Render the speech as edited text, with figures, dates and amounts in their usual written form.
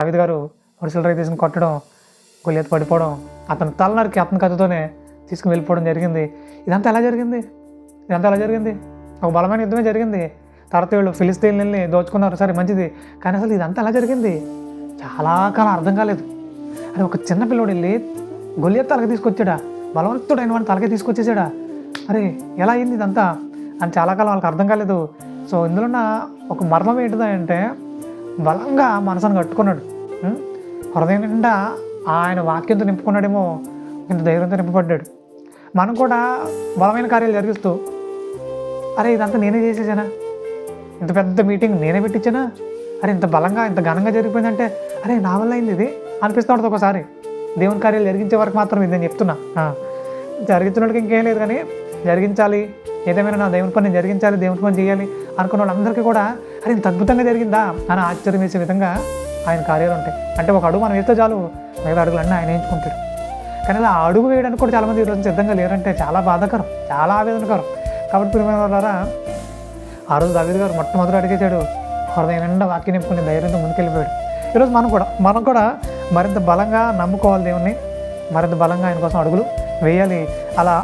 దావీదు గారు వరుసలు రై తీసుకుని కొట్టడం, గొలియాతు పడిపోవడం, అతను తల నరికి అతని కత్తితోనే తీసుకుని వెళ్ళిపోవడం జరిగింది. ఇదంతా ఎలా జరిగింది? ఒక బలమైన యుద్ధమే జరిగింది. తర్వాత వీళ్ళు ఫిలిస్తీన్లని దోచుకున్నారు, సరే మంచిది. కానీ అసలు ఇదంతా ఎలా జరిగింది? చాలా కాలం అర్థం కాలేదు. అది ఒక చిన్న పిల్లోడు వెళ్ళి గొలియాతు తలకి తీసుకొచ్చాడా, బలవంతుడైన వాడిని తలకి తీసుకొచ్చేసాడా, అరే ఎలా అయింది ఇదంతా అని చాలా కాలం వాళ్ళకి అర్థం కాలేదు. సో ఇందులో ఉన్న ఒక మర్మం ఏంటిదంటే, బలంగా మనసును కట్టుకున్నాడు, హృదయం నిండా ఆయన వాక్యంతో నింపుకున్నాడేమో, ఇంత ధైర్యంతో నింపబడ్డాడు. మనం కూడా బలమైన కార్యాలు జరిగిస్తూ, అరే ఇదంతా నేనే చేసేసానా, ఇంత పెద్ద మీటింగ్ నేనే పెట్టించానా, అరే ఇంత బలంగా ఇంత ఘనంగా జరిగిపోయిందంటే అరే నా వల్ల అయింది ఇది అనిపిస్తూ ఉంటుంది ఒకసారి. దేవుని కార్యాలు జరిగించే వరకు మాత్రం ఇది నేను చెప్తున్నా. జరిగించినోడికి ఇంకేం లేదు, కానీ జరిగించాలి, ఏదేమైనా నా దేవుని పని జరిగించాలి, దేవుని పని చేయాలి అనుకున్న వాళ్ళందరికీ కూడా అరే ఇంత అద్భుతంగా జరిగిందా అని ఆశ్చర్యం వేసే విధంగా ఆయన కార్యాలు ఉంటాయి. అంటే ఒక అడుగు మనం వేస్తే చాలు, మిగతా అడుగులన్నీ ఆయన ఎంచుకుంటాడు. కానీ అలా అడుగు వేయడానికి కూడా చాలామంది ఈరోజు సిద్ధంగా లేరంటే చాలా బాధాకరం, చాలా ఆవేదనకరం. కాబట్టి ప్రియమైన ద్వారా ఆ రోజు దావీదు గారు మొట్టమొదటి అడిగేశాడు, హృదయం నిండా వాక్యం నింపుకుని ధైర్యంతో ముందుకెళ్ళిపోయాడు. ఈరోజు మనం కూడా మరింత బలంగా నమ్ముకోవాలి దేవుణ్ణి, మరింత బలంగా ఆయన కోసం అడుగులు వేయాలి. అలా